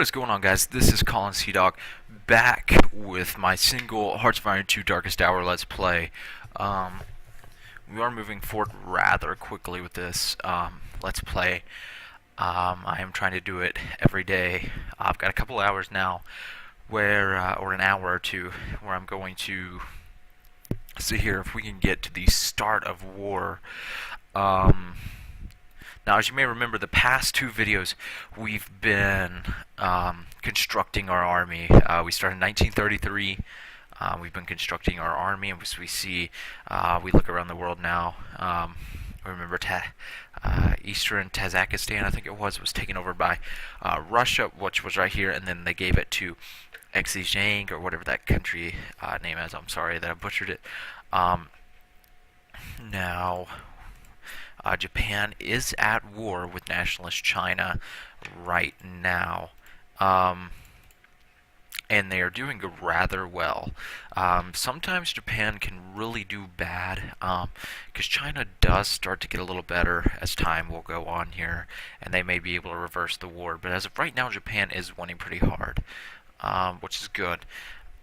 What is going on, guys? This is Colin Sea Dog back with my single Hoi2 Darkest Hour Let's Play. Um, we are moving forward rather quickly with this Let's Play. I am trying to do it every day. I've got a couple hours now, or an hour or two, where I'm going to see here if we can get to the start of war. Now, as you may remember, the past two videos, we've been constructing our army. We started in 1933. We've been constructing our army, and as we see, we look around the world now. Remember, Eastern Tajikistan, I think it was taken over by Russia, which was right here, and then they gave it to Xinjiang, or whatever that country name is. I'm sorry that I butchered it. Now, Japan is at war with nationalist China right now, and they are doing rather well. Sometimes Japan can really do bad, because China does start to get a little better as time will go on here, and they may be able to reverse the war. But as of right now, Japan is winning pretty hard, which is good.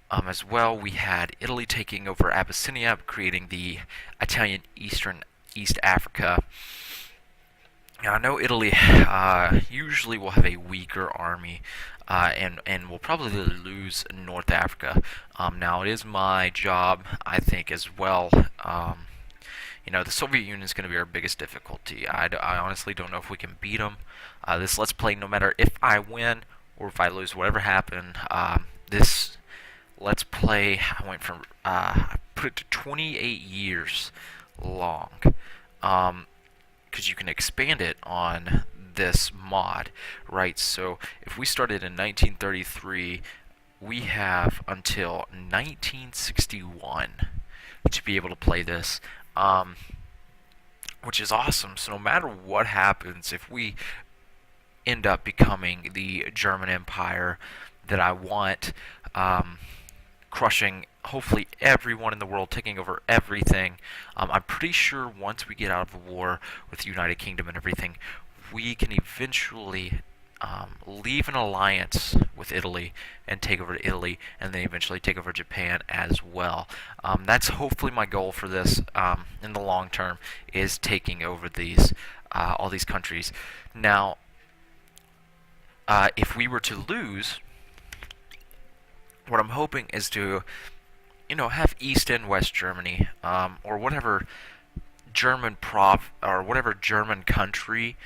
As well, we had Italy taking over Abyssinia, creating the Italian East Africa. Now, I know Italy usually will have a weaker army, and will probably lose North Africa. Now, it is my job, I think, as well. The Soviet Union is going to be our biggest difficulty. I honestly don't know if we can beat them. This Let's Play, no matter if I win or if I lose, whatever happened, this Let's Play, I put it to 28 years long, because you can expand it on this mod, right? So if we started in 1933, we have until 1961 to be able to play this, which is awesome. So no matter what happens, if we end up becoming the German Empire that I want, crushing hopefully everyone in the world, taking over everything. I'm pretty sure once we get out of the war with the United Kingdom and everything, we can eventually leave an alliance with Italy and take over Italy, and then eventually take over Japan as well. That's hopefully my goal for this in the long term, is taking over all these countries. Now, if we were to lose, what I'm hoping is to, have East and West Germany, or whatever German or whatever German country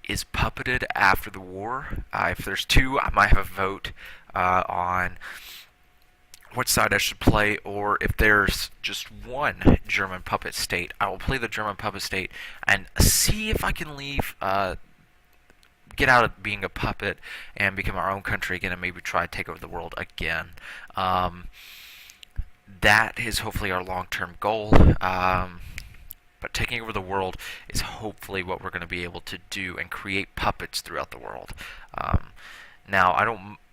is puppeted after the war. If there's two, I might have a vote on which side I should play, or if there's just one German puppet state, I will play the German puppet state and see if I can get out of being a puppet and become our own country again, and maybe try to take over the world again. That is hopefully our long-term goal, but taking over the world is hopefully what we're going to be able to do, and create puppets throughout the world. Now,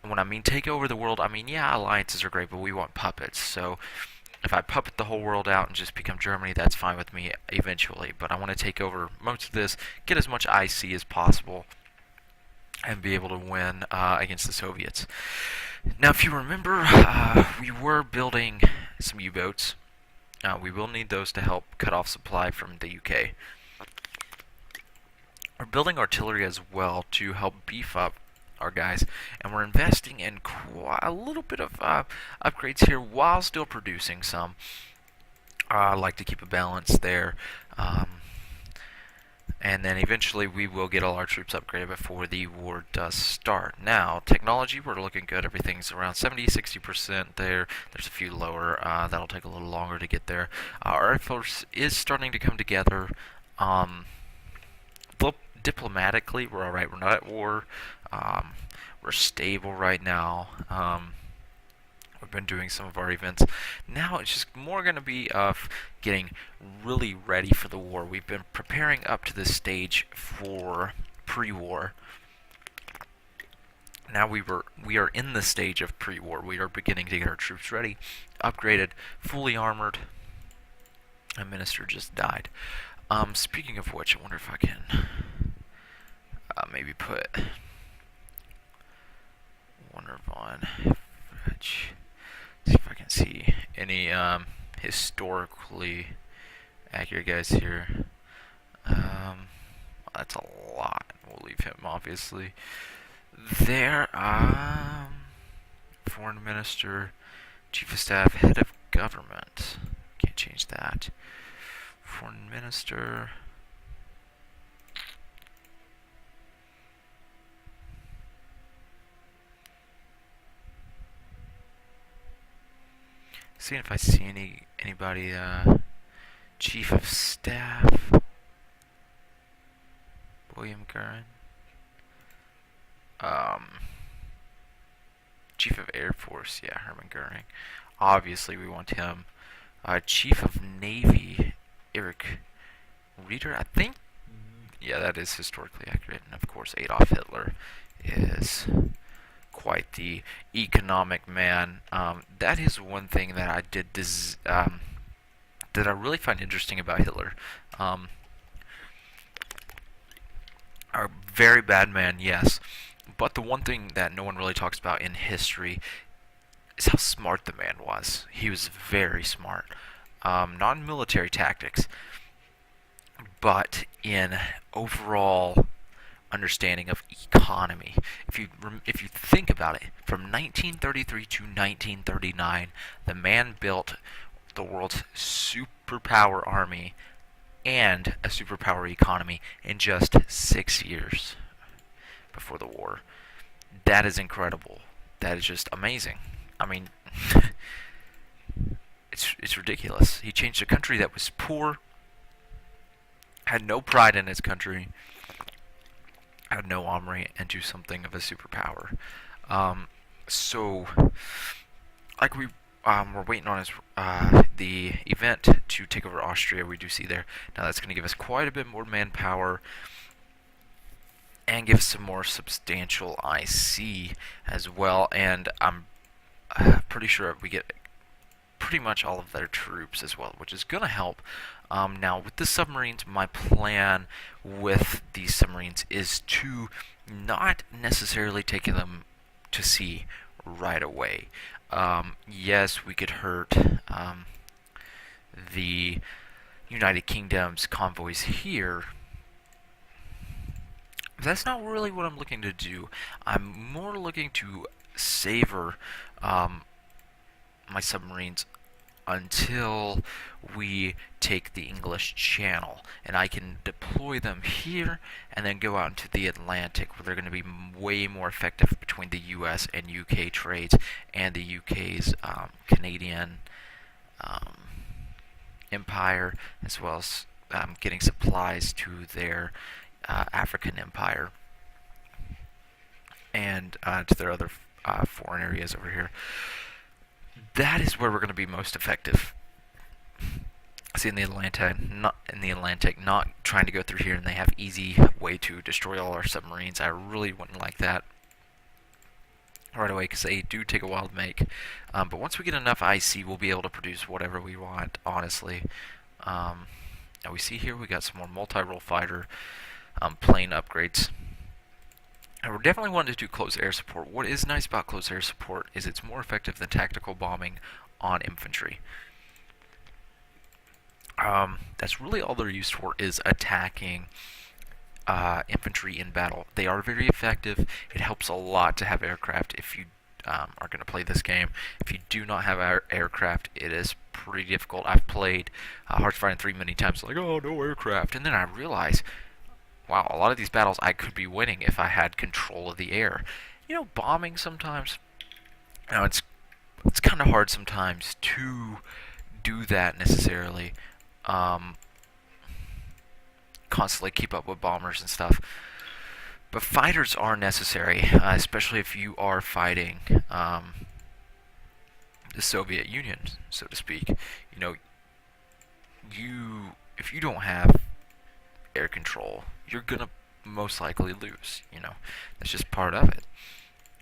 when I mean take over the world, I mean, yeah, alliances are great, but we want puppets. So if I puppet the whole world out and just become Germany, that's fine with me eventually, but I want to take over most of this, get as much IC as possible, and be able to win against the Soviets. Now, if you remember, we were building some U-boats. We will need those to help cut off supply from the UK. We're building artillery as well to help beef up our guys, and we're investing in quite a little bit of upgrades here while still producing some. I like to keep a balance there. And then eventually we will get all our troops upgraded before the war does start. Now, technology, we're looking good. Everything's around 70-60% there. There's a few lower. That'll take a little longer to get there. Our Air Force is starting to come together. Diplomatically, we're alright. We're not at war. We're stable right now. We've been doing some of our events. Now it's just more going to be of getting really ready for the war. We've been preparing up to this stage for pre-war. Now we are in the stage of pre-war. We are beginning to get our troops ready, upgraded, fully armored. A minister just died. Speaking of which, I wonder if I can maybe put on. Let's see if I can see any historically accurate guys here. That's a lot. We'll leave him, obviously. There, foreign minister, chief of staff, head of government. Can't change that. Foreign minister. Seeing if I see anybody, chief of staff, William Curran. Chief of Air Force, yeah, Herman Goering. Obviously, we want him. Chief of Navy, Erich Reeder, I think. Yeah, that is historically accurate. And of course, Adolf Hitler is quite the economic man. That is one thing that I did that I really find interesting about Hitler. A very bad man, yes. But the one thing that no one really talks about in history is how smart the man was. He was very smart. Not in military tactics, but in overall understanding of economy. If you think about it, from 1933 to 1939, the man built the world's superpower army and a superpower economy in just 6 years before the war. That is incredible. That is just amazing. I mean, it's ridiculous. He changed a country that was poor, had no pride in his country, had no armory, into something of a superpower. So, like we're waiting on the event to take over Austria. We do see there. Now that's going to give us quite a bit more manpower and give us some more substantial IC as well. And I'm pretty sure we get pretty much all of their troops as well, which is going to help. Now, with the submarines, my plan with these submarines is to not necessarily take them to sea right away. Yes, we could hurt the United Kingdom's convoys here. But that's not really what I'm looking to do. I'm more looking to savor my submarines until we take the English Channel, and I can deploy them here and then go out into the Atlantic, where they're going to be way more effective between the US and UK trades and the UK's Canadian empire, as well as getting supplies to their African empire and to their other foreign areas over here. That is where we're going to be most effective. See, in the Atlantic, not trying to go through here, and they have easy way to destroy all our submarines. I really wouldn't like that right away, because they do take a while to make. But once we get enough IC, we'll be able to produce whatever we want, honestly. Now we see here we got some more multi-role fighter plane upgrades. And we're definitely wanting to do close air support. What is nice about close air support is it's more effective than tactical bombing on infantry. That's really all they're used for, is attacking infantry in battle. They are very effective. It helps a lot to have aircraft if you are going to play this game. If you do not have aircraft, it is pretty difficult. I've played Hearts of Iron 3 many times, like, oh, no aircraft. And then I realize, wow, a lot of these battles I could be winning if I had control of the air. You know, bombing sometimes, you know, it's kind of hard sometimes to do that necessarily. Constantly keep up with bombers and stuff. But fighters are necessary, especially if you are fighting the Soviet Union, so to speak. You know, if you don't have air control, you're gonna most likely lose. You know, that's just part of it,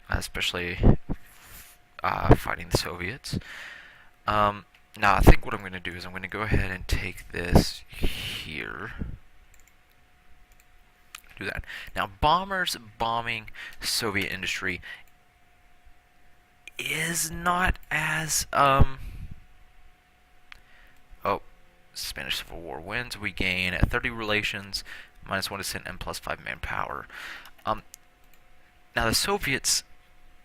especially fighting the Soviets. Now, I think what I'm going to do is I'm going to go ahead and take this here. Do that. Now, bombers bombing Soviet industry is not as oh, Spanish Civil War wins. We gain 30 relations, -1% and +5 manpower. Um, Now the Soviets,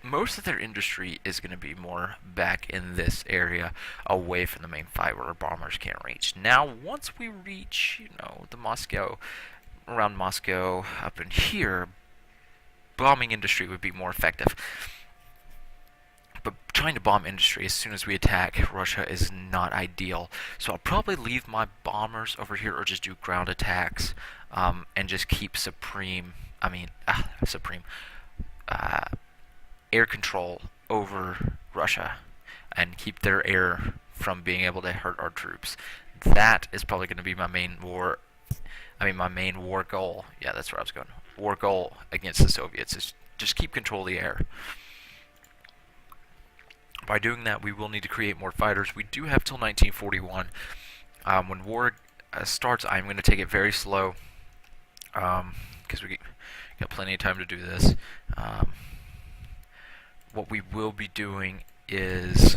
most of their industry is going to be more back in this area, away from the main fight where our bombers can't reach. Now, once we reach, the Moscow, around Moscow, up in here, bombing industry would be more effective. But trying to bomb industry as soon as we attack Russia is not ideal. So I'll probably leave my bombers over here or just do ground attacks, and just keep supreme air control over Russia and keep their air from being able to hurt our troops. That is probably going to be my main war. My main war goal. Yeah, that's where I was going. War goal against the Soviets is just keep control of the air. By doing that, we will need to create more fighters. We do have till 1941. When war starts, I'm going to take it very slow, because we got plenty of time to do this. What we will be doing is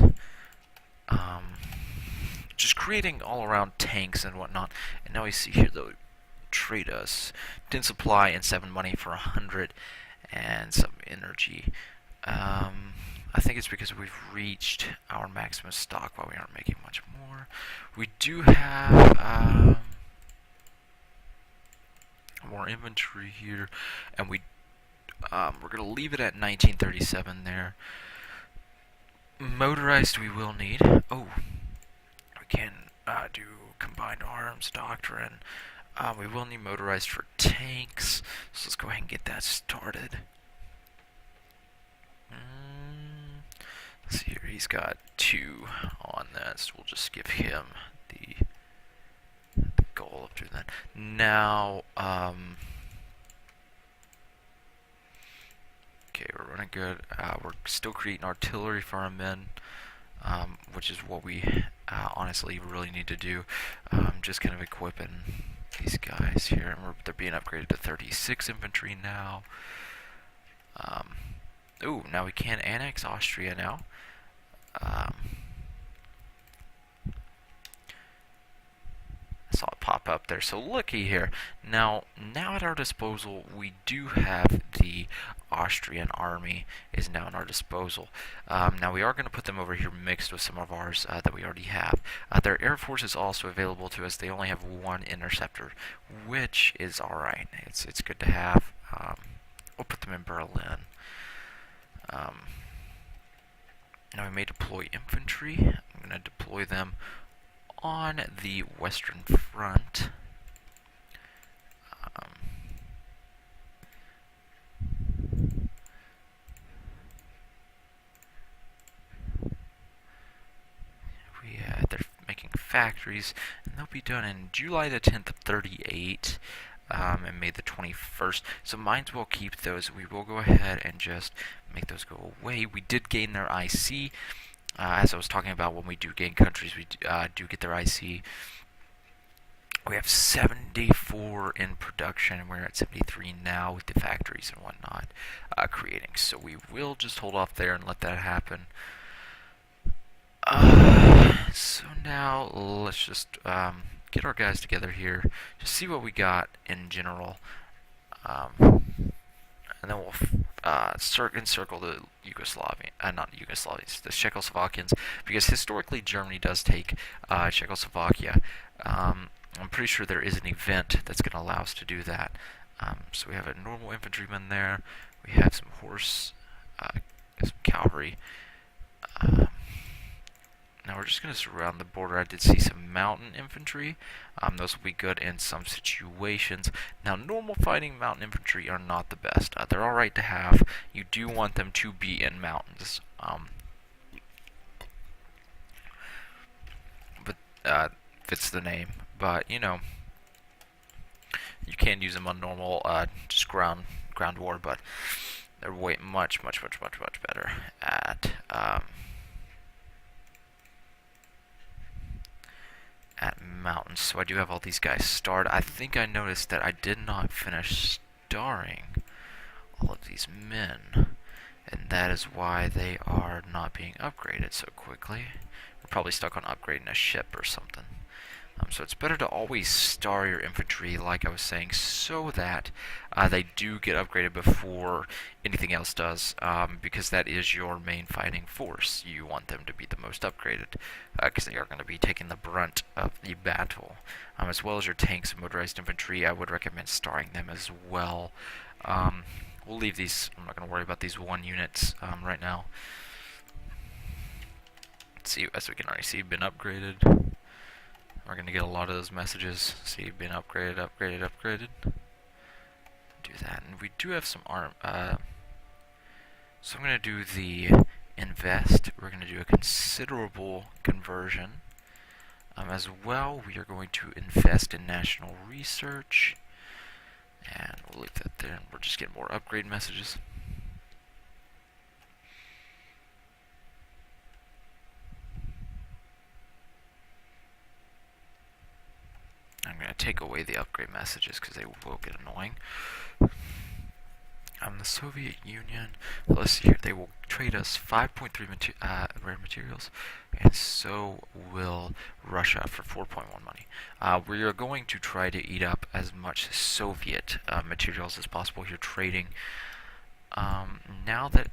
just creating all-around tanks and whatnot. And now we see here, though, trade us 10 supply and 7 money for 100 and some energy. I think it's because we've reached our maximum stock while we aren't making much more. We do have more inventory here, and we're going to leave it at 1937 there. Motorized we will need. Oh, we can do combined arms doctrine. We will need motorized for tanks, so let's go ahead and get that started. Let's see here, he's got 2 on that, so we'll just give him the goal of doing that. Now, okay, we're running good. We're still creating artillery for our men, which is what we honestly really need to do. Just kind of equipping these guys here, and they're being upgraded to 36 infantry now. Ooh, now we can annex Austria now. I saw it pop up there. So looky here. Now at our disposal, we do have the Austrian army is now at our disposal. Now we are going to put them over here mixed with some of ours that we already have. Their air force is also available to us. They only have 1 interceptor, which is alright. It's good to have. We'll put them in Berlin. Now we may deploy infantry. I'm going to deploy them on the Western Front. They're making factories, and they'll be done in July the 10th of 38. And May the 21st. So might as well keep those. We will go ahead and just make those go away. We did gain their IC. As I was talking about, when we do gain countries, we do get their IC. We have 74 in production, and we're at 73 now with the factories and whatnot creating. So we will just hold off there and let that happen. So now let's just get our guys together here, just see what we got in general, and then we'll encircle the the Czechoslovakians, because historically Germany does take Czechoslovakia. I'm pretty sure there is an event that's going to allow us to do that. So we have a normal infantryman there, we have some horse, some cavalry. Now we're just going to surround the border. I did see some mountain infantry. Those will be good in some situations. Now, normal fighting mountain infantry are not the best. They're alright to have. You do want them to be in mountains. But fits the name. But, you can use them on normal, just ground war, but they're much better at mountains. So I do have all these guys starred. I think I noticed that I did not finish starring all of these men. and that is why they are not being upgraded so quickly. We're probably stuck on upgrading a ship or something. So it's better to always star your infantry, like I was saying, so that they do get upgraded before anything else does, because that is your main fighting force. You want them to be the most upgraded, because they are going to be taking the brunt of the battle. As well as your tanks and motorized infantry, I would recommend starring them as well. We'll leave these, I'm not going to worry about these 1 units right now. Let's see, as we can already see, been upgraded. We're going to get a lot of those messages. See, been upgraded, upgraded, upgraded. Do that. And we do have some arm. So I'm going to do the invest. We're going to do a considerable conversion. As well, we are going to invest in national research. And we'll leave that there. And we're just getting more upgrade messages. I'm going to take away the upgrade messages because they will get annoying. The Soviet Union, let's see here, they will trade us 5.3 rare materials, and so will Russia for 4.1 money. We are going to try to eat up as much Soviet materials as possible here trading. Now that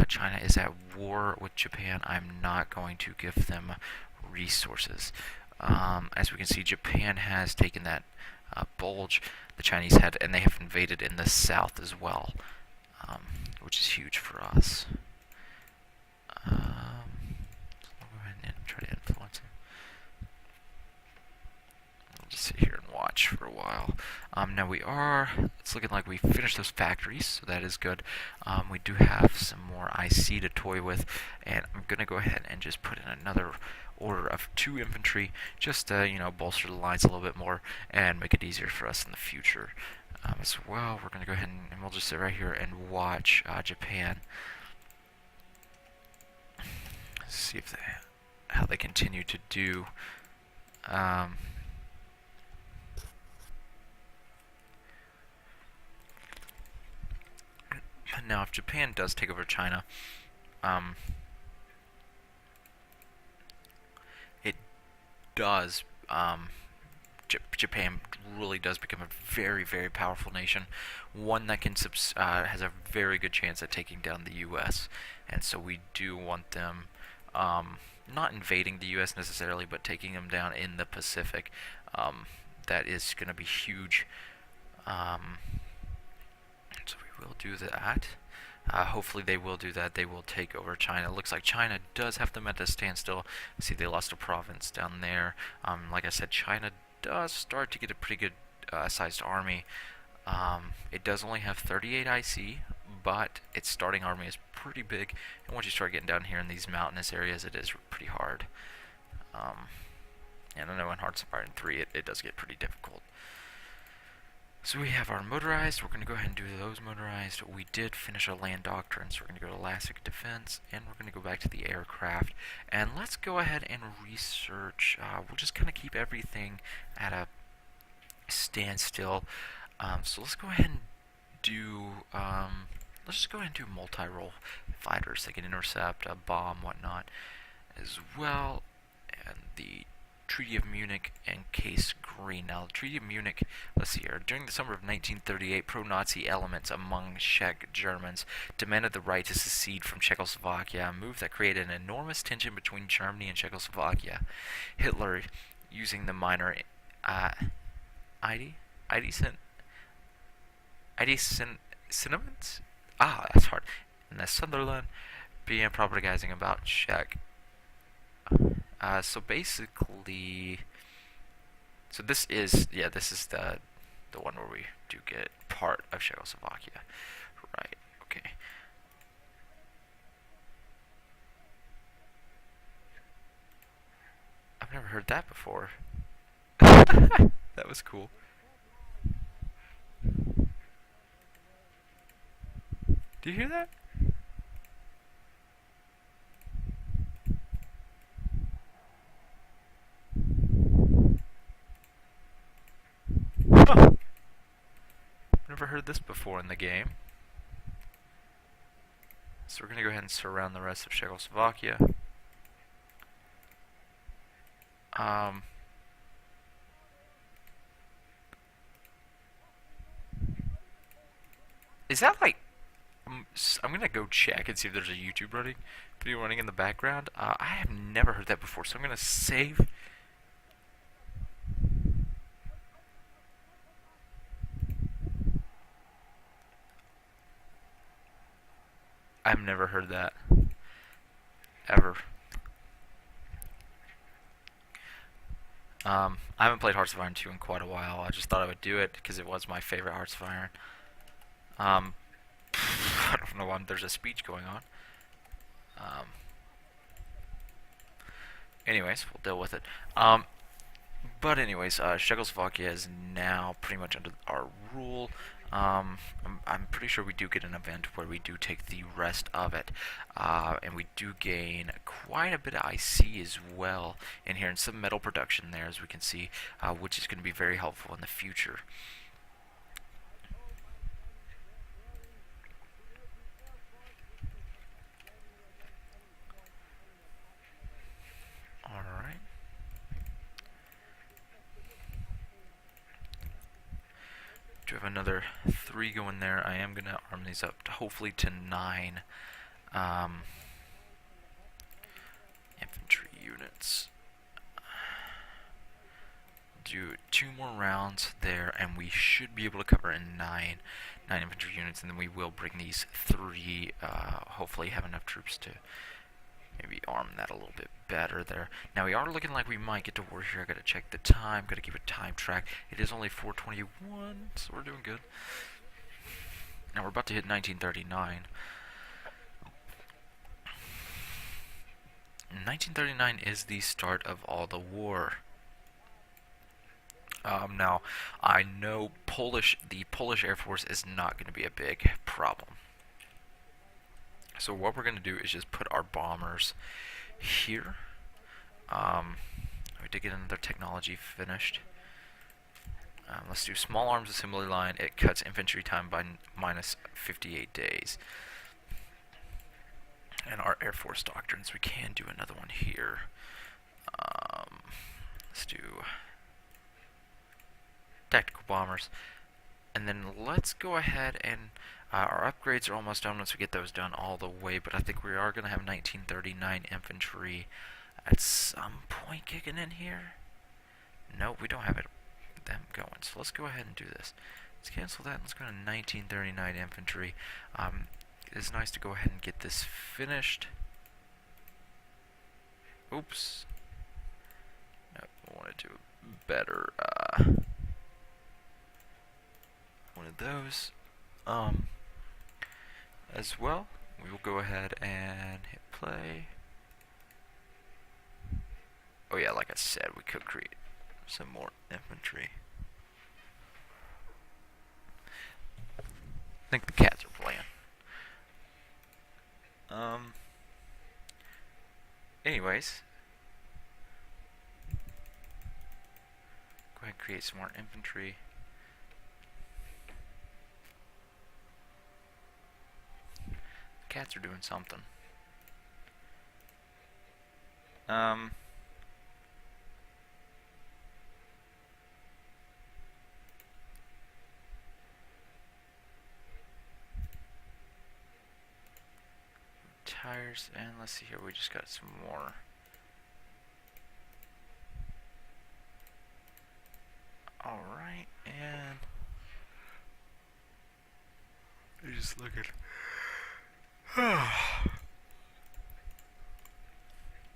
China is at war with Japan, I'm not going to give them resources. As we can see, Japan has taken that bulge the Chinese had, and they have invaded in the south as well, which is huge for us. So we'll go ahead and try to influence them. We'll just sit here and watch for a while. Now it's looking like we finished those factories, so that is good. We do have some more IC to toy with, and I'm going to go ahead and just put in another order of 2 infantry, just to bolster the lines a little bit more and make it easier for us in the future. As well, we're going to go ahead and we'll just sit right here and watch Japan. See if how they continue to do. Now, if Japan does take over China, it does. Japan really does become a very, very powerful nation, one that can has a very good chance at taking down the U.S. And so we do want them not invading the U.S. necessarily, but taking them down in the Pacific. That is going to be huge. So we will do that. Hopefully they will do that. They will take over China. It looks like China does have them at a standstill. See, they lost a province down there. Like I said, China does start to get a pretty good sized army. It does only have 38 IC, but its starting army is pretty big. And once you start getting down here in these mountainous areas, it is pretty hard. And I know in Hearts of Iron 3, it does get pretty difficult. So we have our motorized. We're going to go ahead and do those motorized. We did finish a land doctrine, so we're going to go to elastic defense, and we're going to go back to the aircraft. And let's go ahead and research. We'll just kind of keep everything at a standstill. So let's go ahead and do. Let's just go ahead and do multi-role fighters. They can intercept, bomb, whatnot, as well. And the Treaty of Munich and Case Green. Now, the Treaty of Munich, let's see here. During the summer of 1938, pro-Nazi elements among Czech Germans demanded the right to secede from Czechoslovakia, a move that created an enormous tension between Germany and Czechoslovakia. Hitler, using the minor sentiments? That's hard. And the Sunderland began propagandizing about Czech. So basically, this is the one where we do get part of Czechoslovakia, right? Okay. I've never heard that before. That was cool. Do you hear that? Huh. Never heard this before in the game. So we're going to go ahead and surround the rest of Czechoslovakia. Um, is that like... I'm going to go check and see if there's a YouTube video running in the background. I have never heard that before, so I'm going to save... I've never heard that. Ever. I haven't played Hearts of Iron 2 in quite a while. I just thought I would do it because it was my favorite Hearts of Iron. I don't know why there's a speech going on. Anyways, we'll deal with it. But anyways, Czechoslovakia is now pretty much under our rule. I'm pretty sure we do get an event where we do take the rest of it, and we do gain quite a bit of IC as well in here, and some metal production there, as we can see, which is going to be very helpful in the future. Alright. Do have another 3 going there. I am going to arm these up to hopefully to 9 infantry units. Do 2 more rounds there, and we should be able to cover in 9 infantry units, and then we will bring these 3, hopefully have enough troops to maybe arm that a little bit better there. Now we are looking like we might get to war here. I gotta check the time, gotta keep a time track. It is only 4:21, so we're doing good. Now we're about to hit 1939. 1939 is the start of all the war. Now, I know the Polish Air Force is not going to be a big problem. So what we're going to do is just put our bombers here. We did get another technology finished. Let's do small arms assembly line. It cuts infantry time by minus 58 days. And our Air Force doctrines, we can do another one here. Let's do tactical bombers. And then let's go ahead and our upgrades are almost done once we get those done all the way, but I think we are going to have 1939 infantry at some point kicking in here. Nope, we don't have them going, so let's go ahead and do this. Let's cancel that, let's go to 1939 infantry. It's nice to go ahead and get this finished. Oops. Nope, I want to do better, one of those. As well, we will go ahead and hit play. Oh yeah, like I said, we could create some more infantry. I think the cats are playing. Anyways, go ahead and create some more infantry. Cats are doing something. Tires, and let's see here, we just got some more. Alright, and you just look at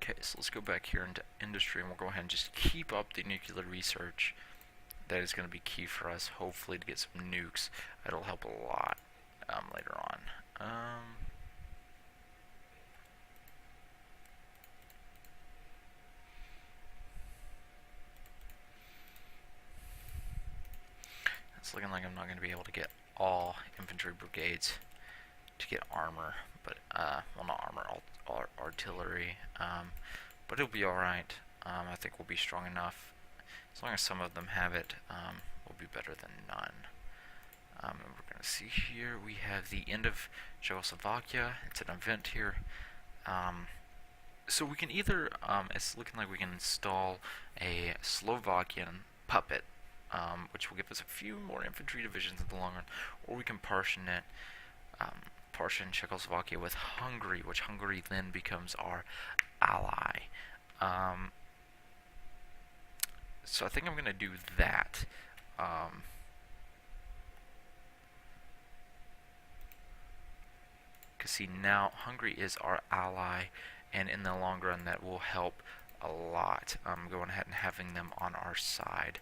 okay, so let's go back here into industry, and we'll go ahead and just keep up the nuclear research. That is going to be key for us, hopefully, to get some nukes. It'll help a lot later on. It's looking like I'm not going to be able to get all infantry brigades to get armor, but well, not armor, artillery, but it'll be alright. I think we'll be strong enough. As long as some of them have it, we'll be better than none. We're going to see here we have the end of Czechoslovakia. It's an event here. So we can either, it's looking like we can install a Slovakian puppet, which will give us a few more infantry divisions in the long run, or we can partition Czechoslovakia with Hungary, which Hungary then becomes our ally. So I think I'm going to do that. Because see, now Hungary is our ally, and in the long run that will help a lot, going ahead and having them on our side.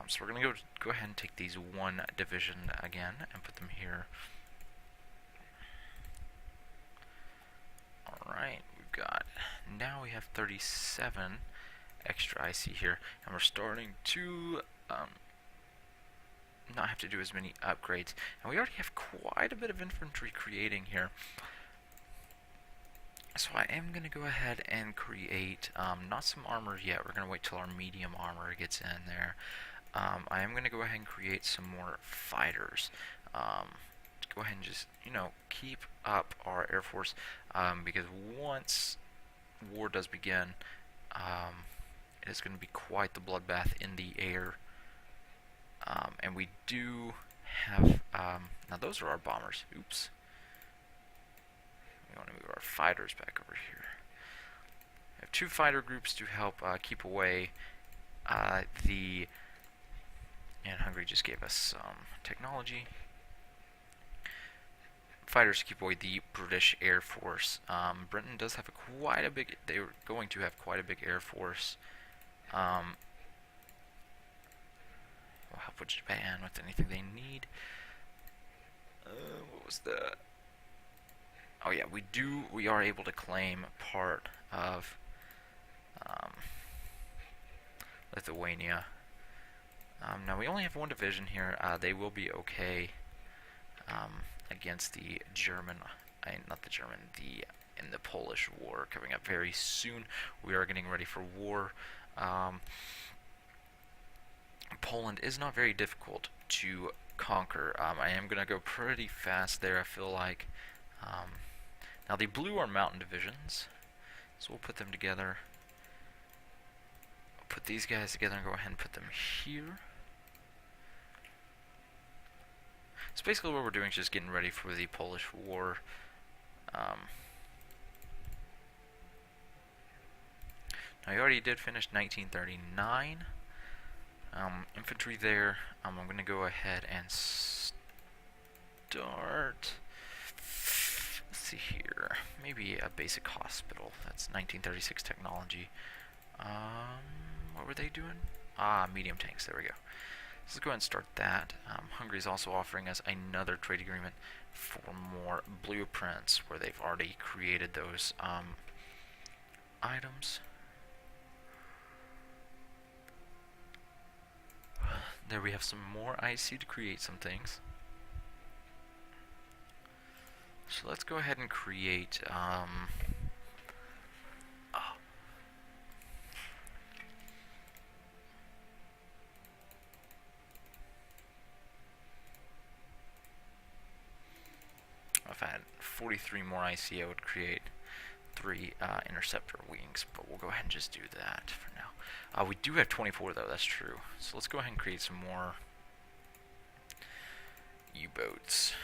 So we're going to go ahead and take these one division again and put them here. Alright, now we have 37 extra IC here, and we're starting to not have to do as many upgrades. And we already have quite a bit of infantry creating here. So I am going to go ahead and create, not some armor yet, we're going to wait till our medium armor gets in there. I am going to go ahead and create some more fighters. Go ahead and just, keep up our Air Force, because once war does begin, it is going to be quite the bloodbath in the air. And we do have, now those are our bombers. Oops. We want to move our fighters back over here. We have 2 fighter groups to help keep away and Hungary just gave us some technology. Fighters to keep away the British Air Force. Britain does have they're going to have quite a big Air Force. We'll help with Japan with anything they need. What was the... Oh yeah, we are able to claim part of Lithuania. Now we only have 1 division here. They will be okay against the German, in the Polish War coming up very soon. We are getting ready for war. Poland is not very difficult to conquer. I am going to go pretty fast there, I feel like. Now the blue are mountain divisions, so we'll put them together. We'll put these guys together and go ahead and put them here. So basically what we're doing is just getting ready for the Polish War. Now we already did finish 1939. Infantry there. I'm going to go ahead and start... Let's see here. Maybe a basic hospital. That's 1936 technology. What were they doing? Medium tanks. There we go. So let's go ahead and start that. Hungary's also offering us another trade agreement for more blueprints, where they've already created those items. There we have some more IC to create some things. So let's go ahead and create if I had 43 more IC, I would create 3 interceptor wings, but we'll go ahead and just do that for now. We do have 24 though, that's true. So let's go ahead and create some more U-boats.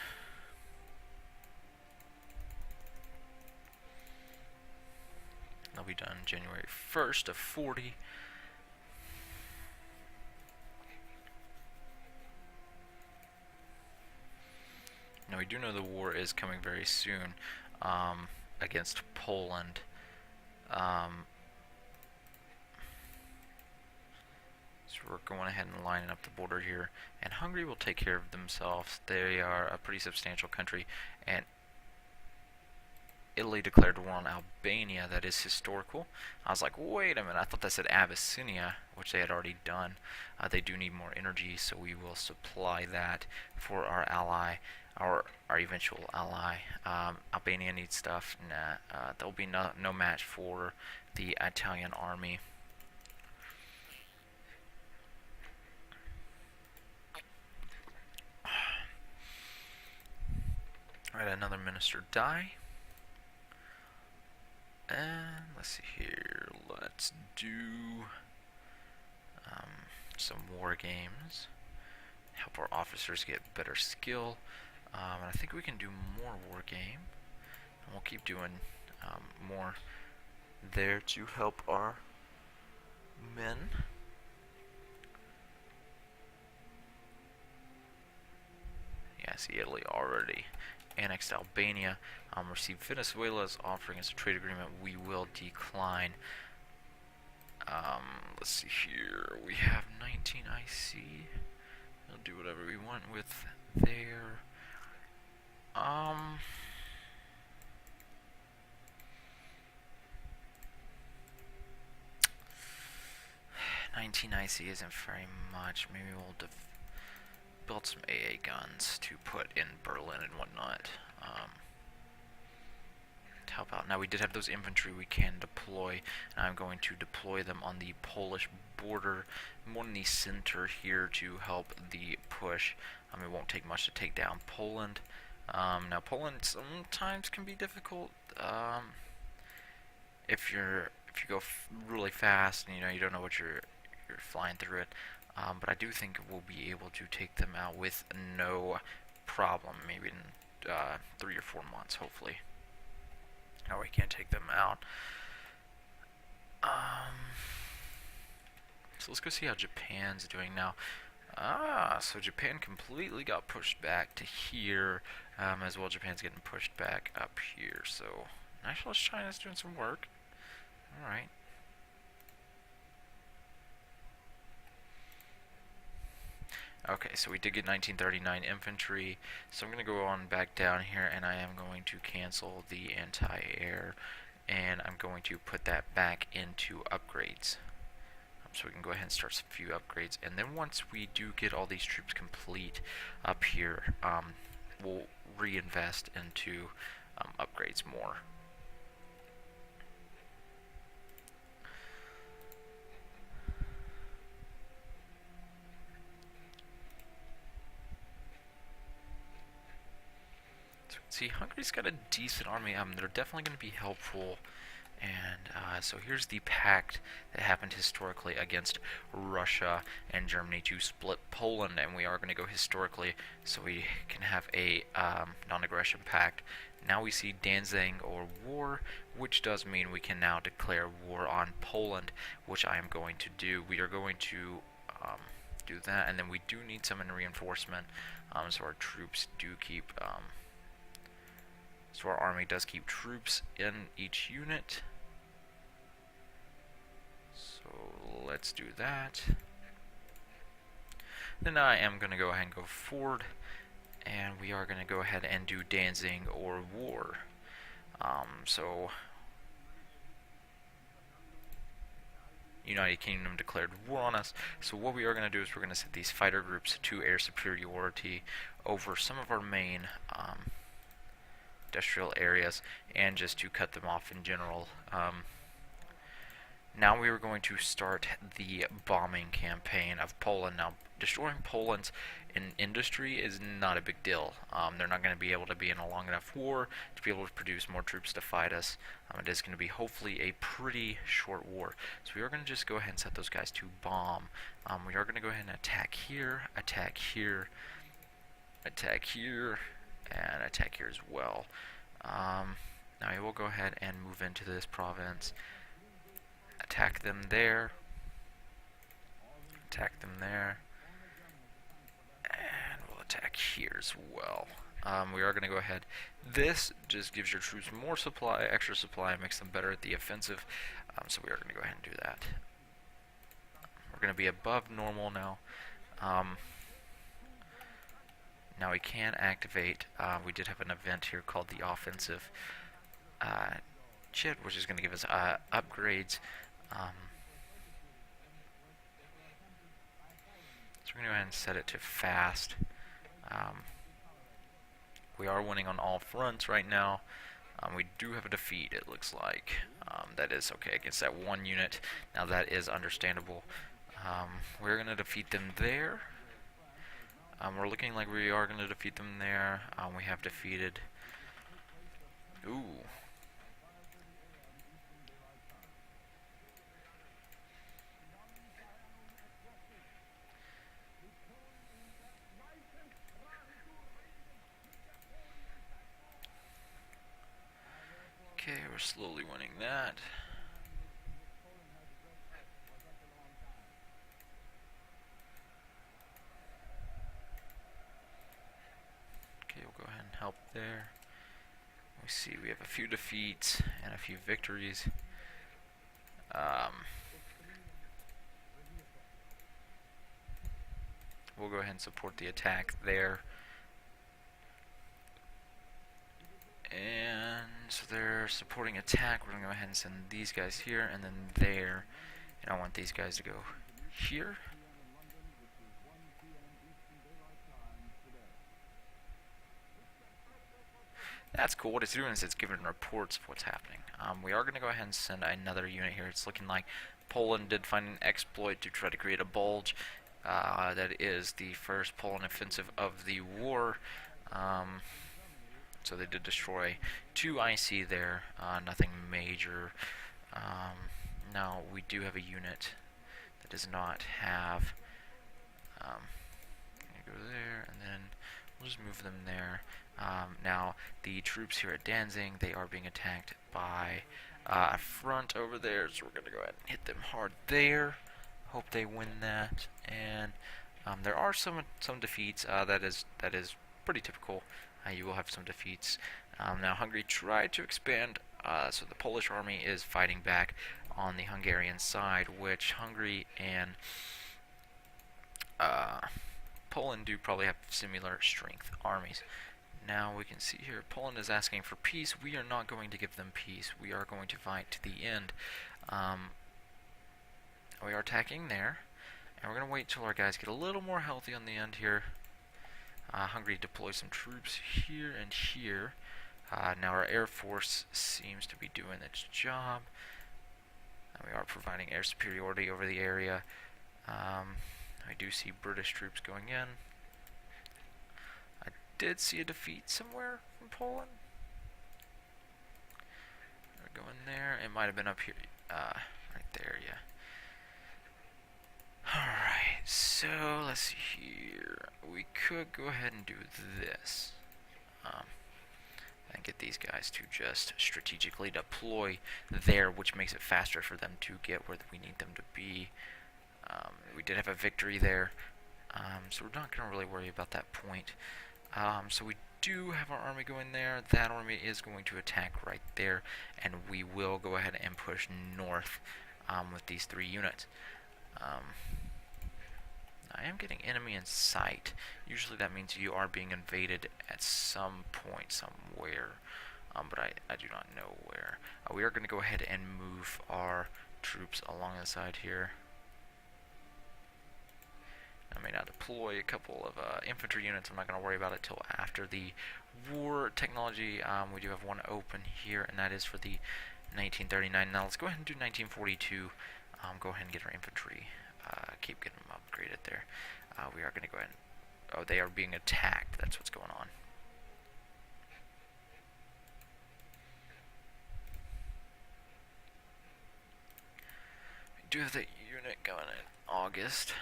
They'll be done January 1st of 40. Now we do know the war is coming very soon against Poland. So we're going ahead and lining up the border here, and Hungary will take care of themselves. They are a pretty substantial country, and Italy declared war on Albania. That is historical. I was like, wait a minute, I thought that said Abyssinia, which they had already done. They do need more energy, so we will supply that for our ally, our eventual ally. Albania needs stuff. Nah, there'll be no match for the Italian army. Alright, another minister die. And let's see here. Let's do some war games. Help our officers get better skill. And I think we can do more war game. And we'll keep doing more there to help our men. Yeah, see, Italy already annexed Albania. Received Venezuela's offering us a trade agreement. We will decline. Let's see here. We have 19 IC. We'll do whatever we want with there. 19 IC isn't very much. Maybe we'll build some AA guns to put in Berlin and whatnot. To help out. Now we did have those infantry we can deploy, and I'm going to deploy them on the Polish border, more in the center here to help the push. It won't take much to take down Poland. Now Poland sometimes can be difficult if you go really fast and you don't know what you're flying through it. But I do think we'll be able to take them out with no problem, maybe in 3 or 4 months, hopefully. No, we can't take them out. So let's go see how Japan's doing now. So Japan completely got pushed back to here, as well Japan's getting pushed back up here. So Nationalist China's doing some work. Alright. Okay, so we did get 1939 infantry, so I'm going to go on back down here, and I am going to cancel the anti-air, and I'm going to put that back into upgrades. So we can go ahead and start a few upgrades, and then once we do get all these troops complete up here, we'll reinvest into upgrades more. See, Hungary's got a decent army. They're definitely going to be helpful. And so here's the pact that happened historically against Russia and Germany to split Poland, and we are going to go historically so we can have a non-aggression pact. Now we see Danzig or war, which does mean we can now declare war on Poland, which I am going to do. We are going to do that, and then we do need some in reinforcement, so our troops do keep... So our army does keep troops in each unit. So let's do that. Then I am going to go ahead and go forward, and we are going to go ahead and do Danzig or war. So United Kingdom declared war on us. So what we are going to do is we're going to set these fighter groups to air superiority over some of our main industrial areas, and just to cut them off in general. Now we are going to start the bombing campaign of Poland. Now, destroying Poland's industry is not a big deal. They're not going to be able to be in a long enough war to be able to produce more troops to fight us. It is going to be hopefully a pretty short war. So we are going to just go ahead and set those guys to bomb. We are going to go ahead and attack here, attack here, attack here, and attack here as well. Now we will go ahead and move into this province, attack them there, attack them there, and we'll attack here as well. We are going to go ahead. This just gives your troops more supply, extra supply, makes them better at the offensive, so we are going to go ahead and do that. We're going to be above normal now. Now we can activate, we did have an event here called the Offensive Chit, which is going to give us upgrades. So we're going to go ahead and set it to fast. We are winning on all fronts right now. We do have a defeat, it looks like. That is okay against that one unit. Now that is understandable. We're going to defeat them there. We're looking like we are going to defeat them there. We have defeated Ooh. Okay, we're slowly winning that. Okay, we'll go ahead and help there. We see we have a few defeats and a few victories. We'll go ahead and support the attack there. And so they're supporting attack. We're going to go ahead and send these guys here and then there. And I want these guys to go here. That's cool. What it's doing is it's giving reports of what's happening. We are going to go ahead and send another unit here. It's looking like Poland did find an exploit to try to create a bulge. That is the first Poland offensive of the war. So they did destroy 2 IC there. Nothing major. Now we do have a unit that does not have. Go there, and then we'll just move them there. Now, the troops here at Danzig, they are being attacked by a front over there, so we're going to go ahead and hit them hard there. Hope they win that. And there are some defeats. That is pretty typical. You will have some defeats. Now, Hungary tried to expand, so the Polish army is fighting back on the Hungarian side, which Hungary and Poland do probably have similar strength armies. Now we can see here, Poland is asking for peace. We are not going to give them peace. We are going to fight to the end. We are attacking there, and we're going to wait till our guys get a little more healthy on the end here. Hungary deploys some troops here and here. Now our Air Force seems to be doing its job. And we are providing air superiority over the area. I do see British troops going in. I did see a defeat somewhere from Poland. We're going there. It might have been up here. Right there, yeah. Alright, so let's see here. We could go ahead and do this. And get these guys to just strategically deploy there, which makes it faster for them to get where we need them to be. We did have a victory there, so we're not going to really worry about that point. So we do have our army going there. That army is going to attack right there, and we will go ahead and push north with these 3 units. I am getting enemy in sight. Usually that means you are being invaded at some point somewhere, but I do not know where. We are going to go ahead and move our troops along the side here. I may now deploy a couple of infantry units. I'm not going to worry about it till after the war. Technology, we do have one open here, and that is for the 1939. Now let's go ahead and do 1942. Go ahead and get our infantry. Keep getting them upgraded there. We are going to go ahead and... Oh, they are being attacked. That's what's going on. We do have the unit going in August.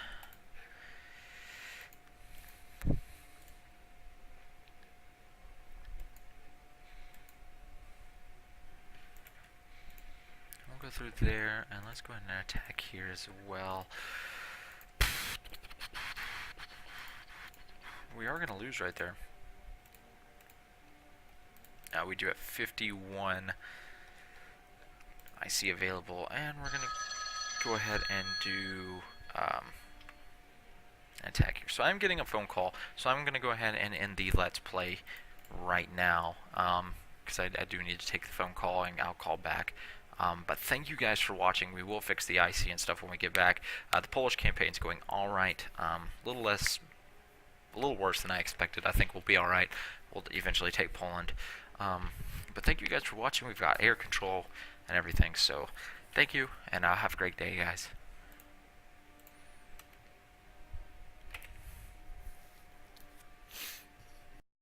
We'll go through there, and let's go ahead and attack here as well. We are going to lose right there. We do have 51 IC available, and we're going to go ahead and do attack here. So I'm getting a phone call, so I'm going to go ahead and end the Let's Play right now, because I do need to take the phone call, and I'll call back. But thank you guys for watching. We will fix the IC and stuff when we get back. The Polish campaign's going alright. A little worse than I expected. I think we'll be alright. We'll eventually take Poland. But thank you guys for watching. We've got air control and everything. So thank you, and have a great day, guys.